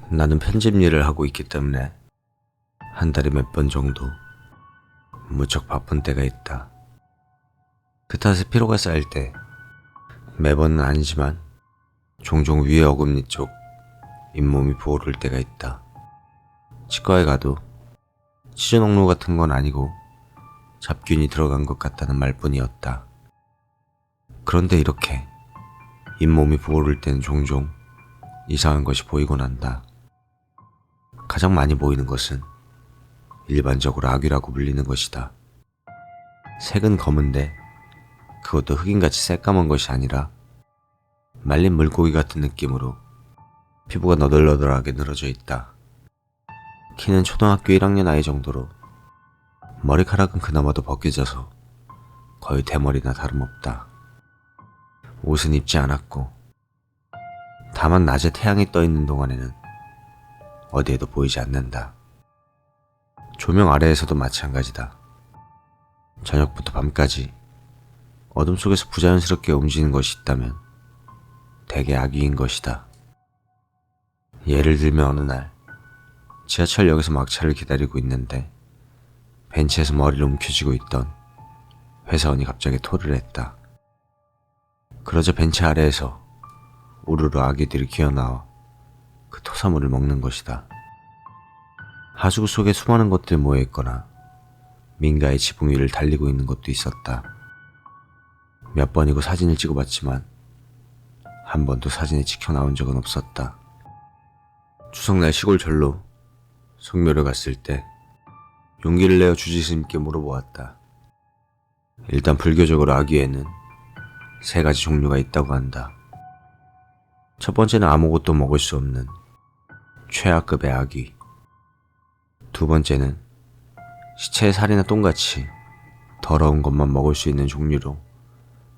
나는 편집 일을 하고 있기 때문에 한 달에 몇 번 정도 무척 바쁜 때가 있다. 그 탓에 피로가 쌓일 때 매번은 아니지만 종종 위에 어금니 쪽 잇몸이 부어오를 때가 있다. 치과에 가도 치주농로 같은 건 아니고 잡균이 들어간 것 같다는 말뿐이었다. 그런데 이렇게 잇몸이 부어오를 때는 종종 이상한 것이 보이곤 한다. 가장 많이 보이는 것은 일반적으로 아귀라고 불리는 것이다. 색은 검은데 그것도 흑인같이 새까만 것이 아니라 말린 물고기 같은 느낌으로 피부가 너덜너덜하게 늘어져 있다. 키는 초등학교 1학년 아이 정도로 머리카락은 그나마도 벗겨져서 거의 대머리나 다름없다. 옷은 입지 않았고 다만 낮에 태양이 떠 있는 동안에는 어디에도 보이지 않는다. 조명 아래에서도 마찬가지다. 저녁부터 밤까지 어둠 속에서 부자연스럽게 움직이는 것이 있다면 대개 아귀인 것이다. 예를 들면 어느 날 지하철역에서 막차를 기다리고 있는데 벤치에서 머리를 움켜쥐고 있던 회사원이 갑자기 토를 했다. 그러자 벤치 아래에서 우르르 아귀들이 기어나와 그 토사물을 먹는 것이다. 하수구 속에 수많은 것들이 모여있거나 민가의 지붕 위를 달리고 있는 것도 있었다. 몇 번이고 사진을 찍어봤지만 한 번도 사진에 찍혀 나온 적은 없었다. 추석날 시골절로 성묘를 갔을 때 용기를 내어 주지스님께 물어보았다. 일단 불교적으로 아귀에는 3가지 종류가 있다고 한다. 첫 번째는 아무것도 먹을 수 없는 최하급의 아귀. 두 번째는 시체의 살이나 똥같이 더러운 것만 먹을 수 있는 종류로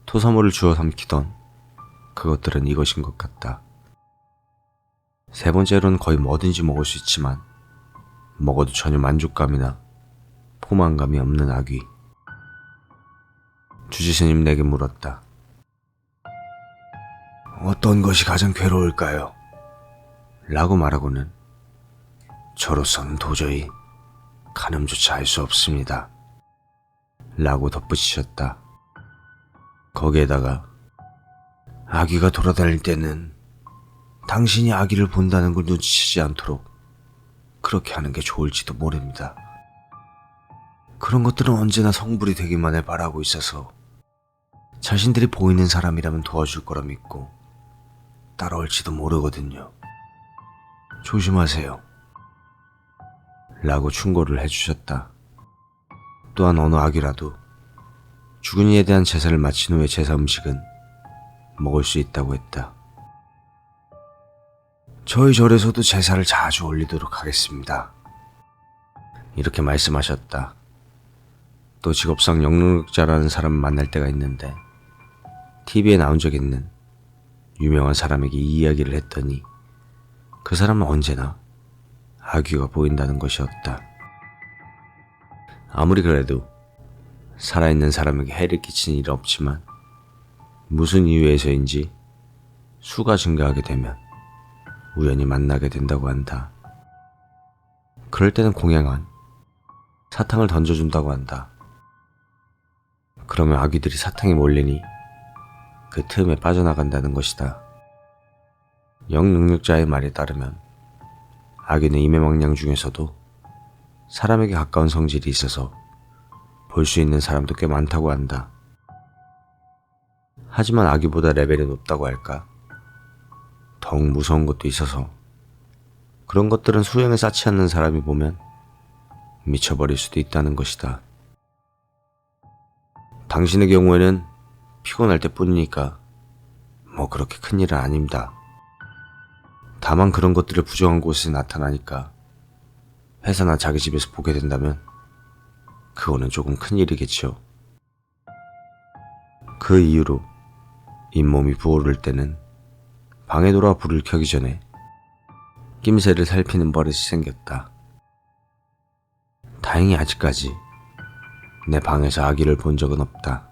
토사물을 주워 삼키던 그것들은 이것인 것 같다. 세 번째로는 거의 뭐든지 먹을 수 있지만 먹어도 전혀 만족감이나 포만감이 없는 아귀. 주지스님 내게 물었다. 어떤 것이 가장 괴로울까요? 라고 말하고는 저로서는 도저히 가늠조차 할 수 없습니다. 라고 덧붙이셨다. 거기에다가 아귀가 돌아다닐 때는 당신이 아귀를 본다는 걸 눈치채지 않도록 그렇게 하는 게 좋을지도 모릅니다. 그런 것들은 언제나 성불이 되기만을 바라고 있어서 자신들이 보이는 사람이라면 도와줄 거라 믿고 따라올지도 모르거든요. 조심하세요. 라고 충고를 해주셨다. 또한 어느 아귀라도 죽은 이에 대한 제사를 마친 후에 제사 음식은 먹을 수 있다고 했다. 저희 절에서도 제사를 자주 올리도록 하겠습니다. 이렇게 말씀하셨다. 또 직업상 영능력자라는 사람을 만날 때가 있는데 TV에 나온 적 있는 유명한 사람에게 이 이야기를 했더니 그 사람은 언제나 아귀가 보인다는 것이었다. 아무리 그래도 살아있는 사람에게 해를 끼치는 일은 없지만 무슨 이유에서인지 수가 증가하게 되면 우연히 만나게 된다고 한다. 그럴 때는 공양한 사탕을 던져준다고 한다. 그러면 아귀들이 사탕에 몰리니 그 틈에 빠져나간다는 것이다. 영능력자의 말에 따르면 아귀는 임해망냥 중에서도 사람에게 가까운 성질이 있어서 볼 수 있는 사람도 꽤 많다고 한다. 하지만 아귀보다 레벨이 높다고 할까? 더욱 무서운 것도 있어서 그런 것들은 수행을 쌓지 않는 사람이 보면 미쳐버릴 수도 있다는 것이다. 당신의 경우에는 피곤할 때뿐이니까 뭐 그렇게 큰일은 아닙니다. 다만 그런 것들을 부정한 곳에 나타나니까 회사나 자기 집에서 보게 된다면 그거는 조금 큰일이겠죠. 그 이후로 잇몸이 부어오를 때는 방에 돌아와 불을 켜기 전에 낌새를 살피는 버릇이 생겼다. 다행히 아직까지 내 방에서 아귀를 본 적은 없다.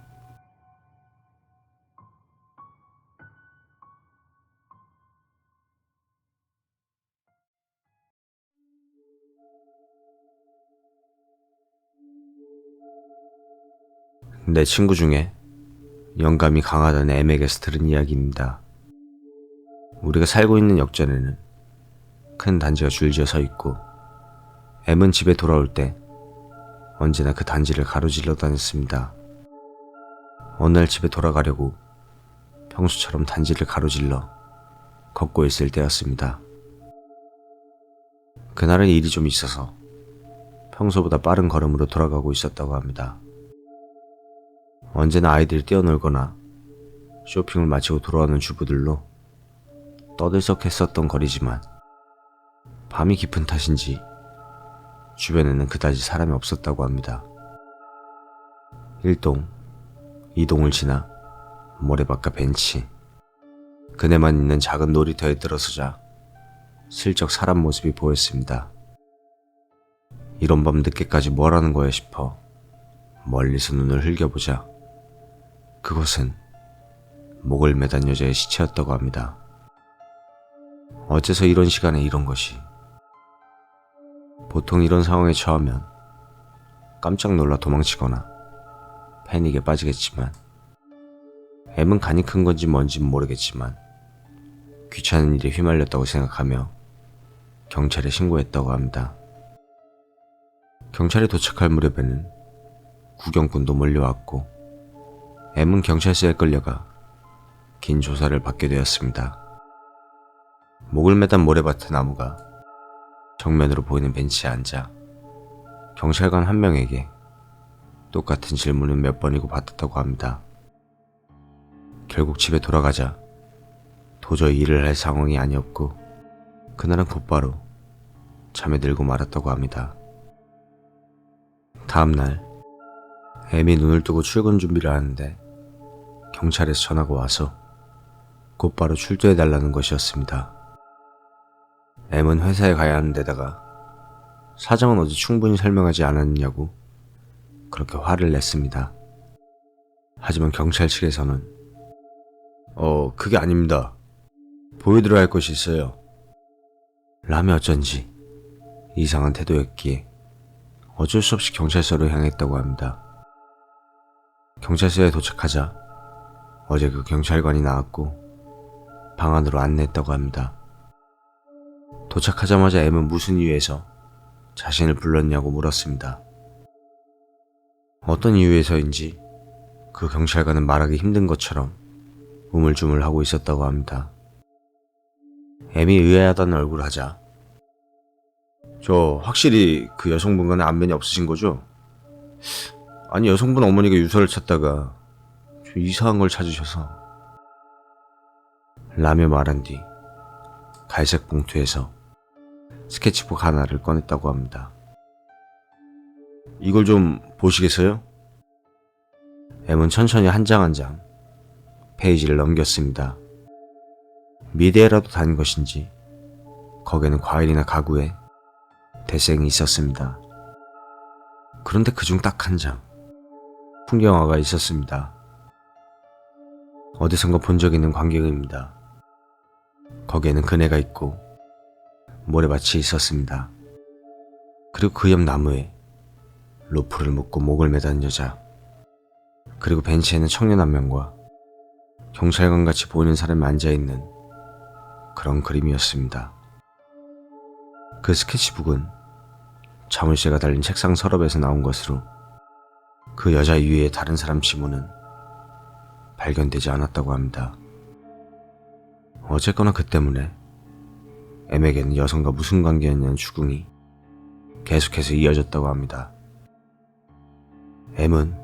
내 친구 중에 영감이 강하던 M에게서 들은 이야기입니다. 우리가 살고 있는 역전에는 큰 단지가 줄지어 서 있고 M은 집에 돌아올 때 언제나 그 단지를 가로질러 다녔습니다. 어느 날 집에 돌아가려고 평소처럼 단지를 가로질러 걷고 있을 때였습니다. 그날은 일이 좀 있어서 평소보다 빠른 걸음으로 돌아가고 있었다고 합니다. 언제나 아이들이 뛰어놀거나 쇼핑을 마치고 돌아오는 주부들로 떠들썩했었던 거리지만 밤이 깊은 탓인지 주변에는 그다지 사람이 없었다고 합니다. 1동, 2동을 지나 모래밭과 벤치, 그네만 있는 작은 놀이터에 들어서자 슬쩍 사람 모습이 보였습니다. 이런 밤 늦게까지 뭘 하는 거야 싶어 멀리서 눈을 흘겨보자 그곳은 목을 매단 여자의 시체였다고 합니다. 어째서 이런 시간에 이런 것이. 보통 이런 상황에 처하면 깜짝 놀라 도망치거나 패닉에 빠지겠지만 M은 간이 큰 건지 뭔진 모르겠지만 귀찮은 일에 휘말렸다고 생각하며 경찰에 신고했다고 합니다. 경찰에 도착할 무렵에는 구경꾼도 몰려왔고 M은 경찰서에 끌려가 긴 조사를 받게 되었습니다. 목을 매단 모래밭의 나무가 정면으로 보이는 벤치에 앉아 경찰관 한 명에게 똑같은 질문을 몇 번이고 받았다고 합니다. 결국 집에 돌아가자 도저히 일을 할 상황이 아니었고 그날은 곧바로 잠에 들고 말았다고 합니다. 다음날 M이 눈을 뜨고 출근 준비를 하는데 경찰에서 전화가 와서 곧바로 출두해달라는 것이었습니다. M은 회사에 가야 하는 데다가 사정은 어제 충분히 설명하지 않았느냐고 그렇게 화를 냈습니다. 하지만 경찰 측에서는 그게 아닙니다. 보여드려야 할 것이 있어요. 라며 어쩐지 이상한 태도였기에 어쩔 수 없이 경찰서로 향했다고 합니다. 경찰서에 도착하자 어제 그 경찰관이 나왔고 방 안으로 안내했다고 합니다. 도착하자마자 M은 무슨 이유에서 자신을 불렀냐고 물었습니다. 어떤 이유에서인지 그 경찰관은 말하기 힘든 것처럼 우물쭈물하고 있었다고 합니다. M이 의아하다는 얼굴을 하자 저 확실히 그 여성분과는 안면이 없으신 거죠? 아니 여성분 어머니가 유서를 찾다가 좀 이상한 걸 찾으셔서 라며 말한 뒤 갈색 봉투에서 스케치북 하나를 꺼냈다고 합니다. 이걸 좀 보시겠어요? M은 천천히 한 장 한 장 페이지를 넘겼습니다. 미대라도 다닌 것인지 거기에는 과일이나 가구에 대생이 있었습니다. 그런데 그중 딱 한 장 풍경화가 있었습니다. 어디선가 본 적 있는 광경입니다. 거기에는 그네가 있고 모래밭이 있었습니다. 그리고 그 옆 나무에 로프를 묶고 목을 매단 여자, 그리고 벤치에는 청년 한 명과 경찰관같이 보이는 사람이 앉아있는 그런 그림이었습니다. 그 스케치북은 자물쇠가 달린 책상 서랍에서 나온 것으로 그 여자 이외에 다른 사람 지문은 발견되지 않았다고 합니다. 어쨌거나 그 때문에 M에게는 여성과 무슨 관계였냐는 추궁이 계속해서 이어졌다고 합니다. M은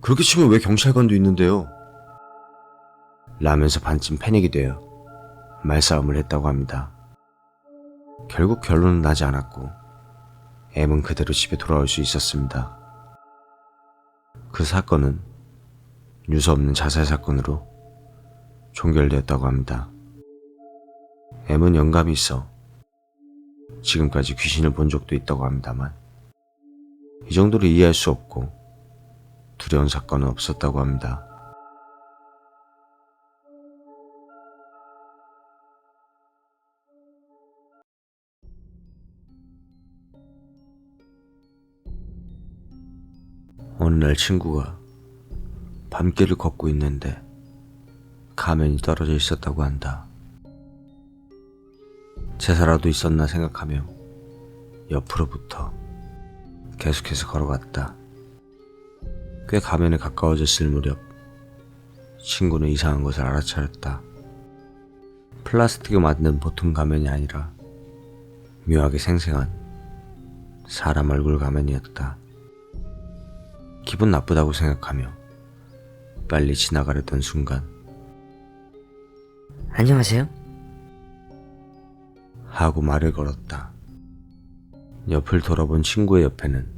그렇게 치면 왜 경찰관도 있는데요? 라면서 반쯤 패닉이 되어 말싸움을 했다고 합니다. 결국 결론은 나지 않았고 M은 그대로 집에 돌아올 수 있었습니다. 그 사건은 유서 없는 자살 사건으로 종결되었다고 합니다. M은 영감이 있어 지금까지 귀신을 본 적도 있다고 합니다만 이 정도로 이해할 수 없고 두려운 사건은 없었다고 합니다. 어느 어느 날 친구가 밤길을 걷고 있는데 가면이 떨어져 있었다고 한다. 제사라도 있었나 생각하며 옆으로부터 계속해서 걸어갔다. 꽤 가면에 가까워졌을 무렵 친구는 이상한 것을 알아차렸다. 플라스틱에 만든 보통 가면이 아니라 묘하게 생생한 사람 얼굴 가면이었다. 기분 나쁘다고 생각하며 빨리 지나가려던 순간 안녕하세요? 하고 말을 걸었다. 옆을 돌아본 친구의 옆에는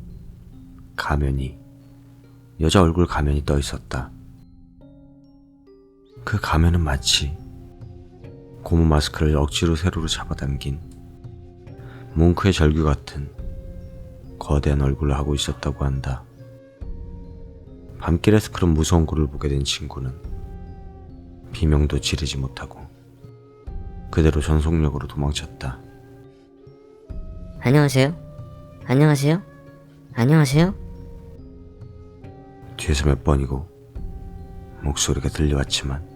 여자 얼굴 가면이 떠 있었다. 그 가면은 마치 고무 마스크를 억지로 세로로 잡아당긴 뭉크의 절규 같은 거대한 얼굴을 하고 있었다고 한다. 밤길에서 그런 무서운 꼴을 보게 된 친구는 비명도 지르지 못하고 그대로 전속력으로 도망쳤다. 안녕하세요? 안녕하세요? 안녕하세요? 뒤에서 몇 번이고 목소리가 들려왔지만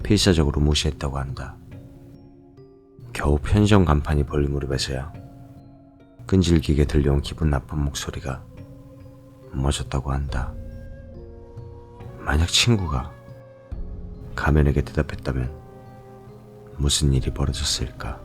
필사적으로 무시했다고 한다. 겨우 편의점 간판이 벌린 무렵에서야 끈질기게 들려온 기분 나쁜 목소리가 멎었다고 한다. 만약 친구가 가면에게 대답했다면 무슨 일이 벌어졌을까?